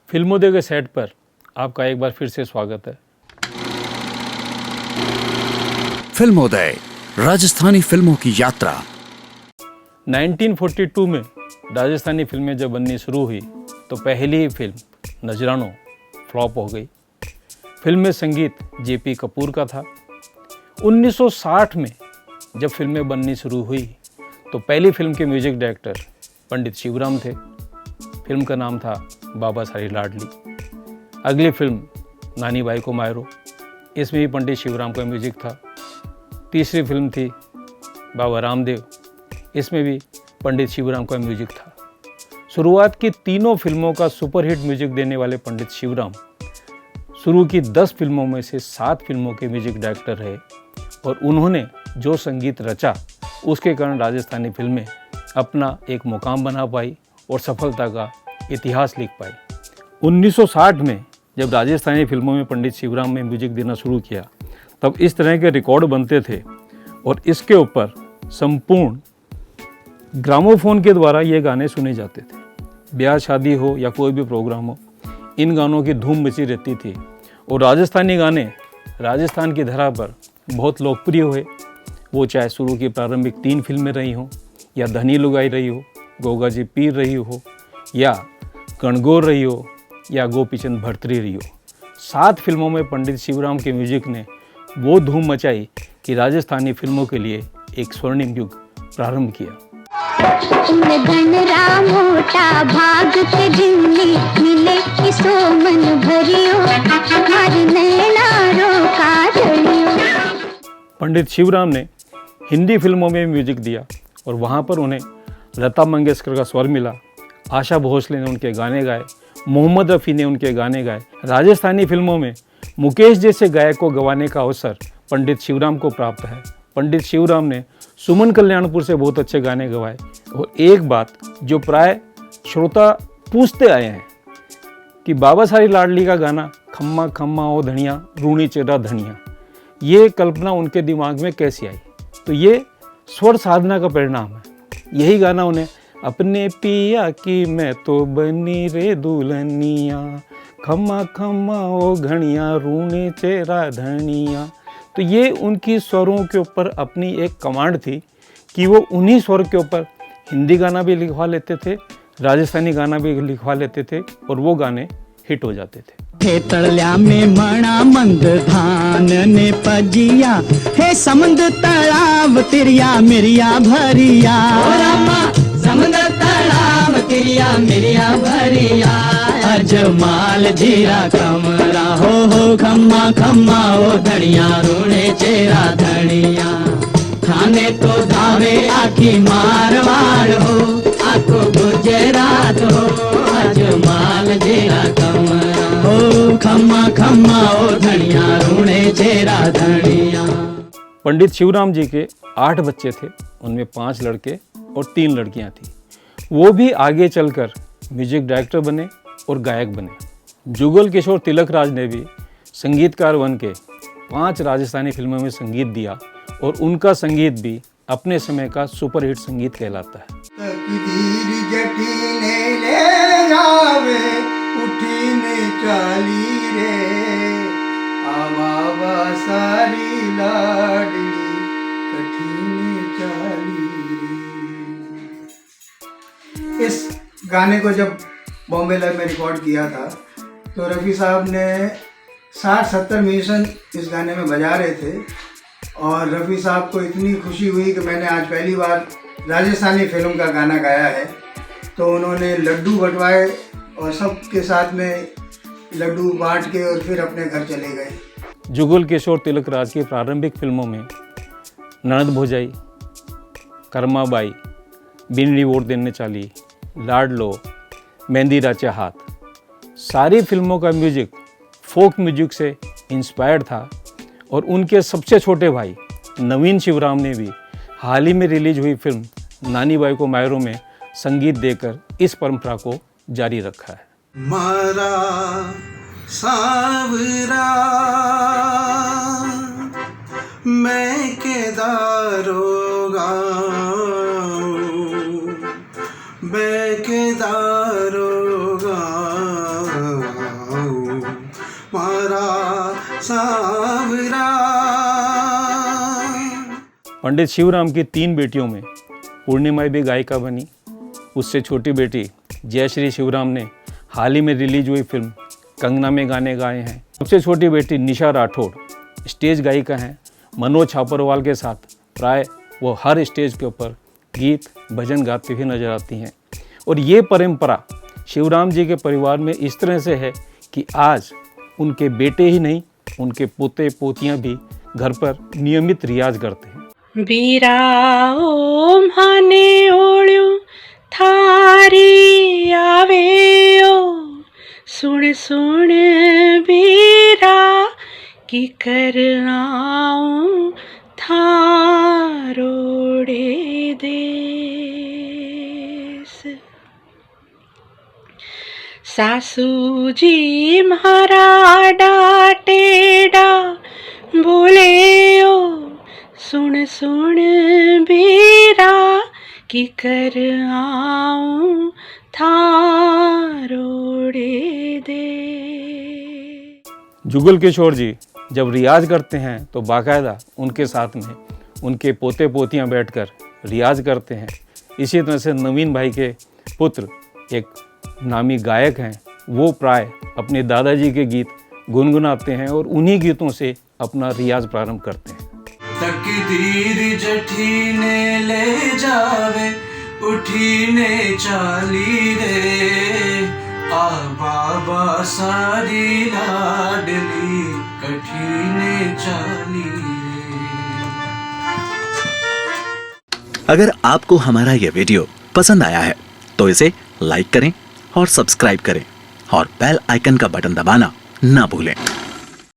फिल्मोदय के सेट पर आपका एक बार फिर से स्वागत है। फिल्मोदय, राजस्थानी फिल्मों की यात्रा। 1942 में राजस्थानी फिल्में जब बननी शुरू हुई तो पहली ही फिल्म नजरानो फ्लॉप हो गई। फिल्म में संगीत जेपी कपूर का था। 1960 में जब फिल्में बननी शुरू हुई तो पहली फिल्म के म्यूजिक डायरेक्टर पंडित शिवराम थे। फिल्म का नाम था बाबा सारी लाडली। अगली फिल्म नानी बाई को मायरो, इसमें भी पंडित शिवराम का म्यूजिक था। तीसरी फिल्म थी बाबा रामदेव, इसमें भी पंडित शिवराम का म्यूजिक था। शुरुआत की तीनों फिल्मों का सुपरहिट म्यूजिक देने वाले पंडित शिवराम शुरू की 10 फिल्मों में से 7 फिल्मों के म्यूजिक डायरेक्टर रहे और उन्होंने जो संगीत रचा उसके कारण राजस्थानी फिल्में अपना एक मुकाम बना पाई और सफलता का इतिहास लिख पाई। 1960 में जब राजस्थानी फिल्मों में पंडित शिवराम ने म्यूजिक देना शुरू किया तब इस तरह के रिकॉर्ड बनते थे और इसके ऊपर संपूर्ण ग्रामोफोन के द्वारा ये गाने सुने जाते थे। ब्याह शादी हो या कोई भी प्रोग्राम हो, इन गानों की धूम मची रहती थी और राजस्थानी गाने राजस्थान की धरा पर बहुत लोकप्रिय हुए। वो चाहे शुरू की प्रारंभिक 3 फिल्में रही हों या धनी लुगाई रही हो, गोगा जी पीर रही हो या कणगोर रही हो या गोपीचंद भर्तरी रही हो। 7 फिल्मों में पंडित शिवराम के म्यूजिक ने वो धूम मचाई कि राजस्थानी फिल्मों के लिए एक स्वर्णिम युग प्रारंभ किया। मोटा भाग के जिन्नी मिले किसो मन भरियो, हर नैना रोका जड़ियो। पंडित शिवराम ने हिंदी फिल्मों में म्यूजिक दिया और वहाँ पर उन्हें लता मंगेशकर का स्वर मिला। आशा भोसले ने उनके गाने गाए, मोहम्मद रफ़ी ने उनके गाने गाए। राजस्थानी फिल्मों में मुकेश जैसे गायक को गवाने का अवसर पंडित शिवराम को प्राप्त है। पंडित शिवराम ने सुमन कल्याणपुर से बहुत अच्छे गाने गवाए। और एक बात जो प्राय श्रोता पूछते आए हैं कि बाबा सारी लाडली का गाना खम्मा खम्मा ओ धनिया रूणी चेरा धनिया, ये कल्पना उनके दिमाग में कैसी आई? तो ये स्वर साधना का परिणाम है। यही गाना उन्हें अपने पिया की मैं तो बनी रे दुल्हनिया, खम्मा खम्मा ओ घनिया रूणे चेरा धनिया। तो ये उनकी स्वरों के ऊपर अपनी एक कमांड थी कि वो उन्हीं स्वर के ऊपर हिंदी गाना भी लिखवा लेते थे, राजस्थानी गाना भी लिखवा लेते थे और वो गाने हिट हो जाते थे। हे तळल्या में मणा मंद धान ने पजिया, हे समंद तलाव तिरिया मिरिया भरिया, समंद तलाव तिरिया मिरिया भरिया, अजमाल जीरा कमरा हो खम्मा खम्मा ओ धनिया रूणे चेरा धनिया, खाने तो धावे आखी मारवाड़ हो आखो गुजरात हो, अजमाल जीरा कमरा हो खम्मा खम्मा ओ धनिया रूणे चेरा धनिया। पंडित शिवराम जी के 8 बच्चे थे, उनमें 5 लड़के और 3 लड़कियां थी। वो भी आगे चलकर म्यूजिक डायरेक्टर बने और गायक बने। जुगल किशोर तिलक राज ने भी संगीतकार बन के 5 राजस्थानी फिल्मों में संगीत दिया और उनका संगीत भी अपने समय का सुपरहिट संगीत कहलाता है। इस गाने को जब बॉम्बे लाइव में रिकॉर्ड किया था तो रफ़ी साहब ने 60-70 म्यूजिशियन इस गाने में बजा रहे थे और रफ़ी साहब को इतनी खुशी हुई कि मैंने आज पहली बार राजस्थानी फिल्म का गाना गाया है। तो उन्होंने लड्डू बंटवाए और सबके साथ में लड्डू बांट के और फिर अपने घर चले गए। जुगल किशोर तिलक राज की प्रारंभिक फिल्मों में ननद भोजाई, कर्माबाई, बिनड़ी वोट देने चाली, लाडलो, मेहंदी राचा हाथ, सारी फिल्मों का म्यूजिक फोक म्यूजिक से इंस्पायर्ड था और उनके सबसे छोटे भाई नवीन शिवराम ने भी हाल ही में रिलीज हुई फिल्म नानी बाई को मायरो में संगीत देकर इस परंपरा को जारी रखा है। मारा सावरा मैं केदारोगा मैं केदारोगा मारा सांवरा। पंडित शिवराम की 3 बेटियों में पूर्णिमा भी गायिका बनी। उससे छोटी बेटी जयश्री शिवराम ने हाल ही में रिलीज हुई फिल्म कंगना में गाने गाए हैं। सबसे छोटी बेटी निशा राठौड़ स्टेज गायिका हैं। मनोज छापरवाल के साथ प्राय वो हर स्टेज के ऊपर गीत भजन गाती हुई नजर आती हैं। और ये परंपरा शिवराम जी के परिवार में इस तरह से है कि आज उनके बेटे ही नहीं, उनके पोते पोतियां भी घर पर नियमित रियाज करते हैं। बीराओ माने ओळ्यो थारी आवेओ, सुन सुन बीरा की कर आऊं थारोड़े देश। सासू जी म्हारा डाटेडा बोले ओ, सुन सुन बीरा की कर आऊं थारोड़े दे। जुगल किशोर जी जब रियाज करते हैं तो बाकायदा उनके साथ में उनके पोते पोतियां बैठकर रियाज करते हैं। इसी तरह से नवीन भाई के पुत्र एक नामी गायक हैं, वो प्राय अपने दादाजी के गीत गुनगुनाते हैं और उन्हीं गीतों से अपना रियाज प्रारंभ करते हैं। तकदीर जठी ने ले जावे उठी ने चाली रे, आ बाबा सारी लाडली कठी ने चाली रे। अगर आपको हमारा यह वीडियो पसंद आया है तो इसे लाइक करें और सब्सक्राइब करें और बेल आइकन का बटन दबाना ना भूलें।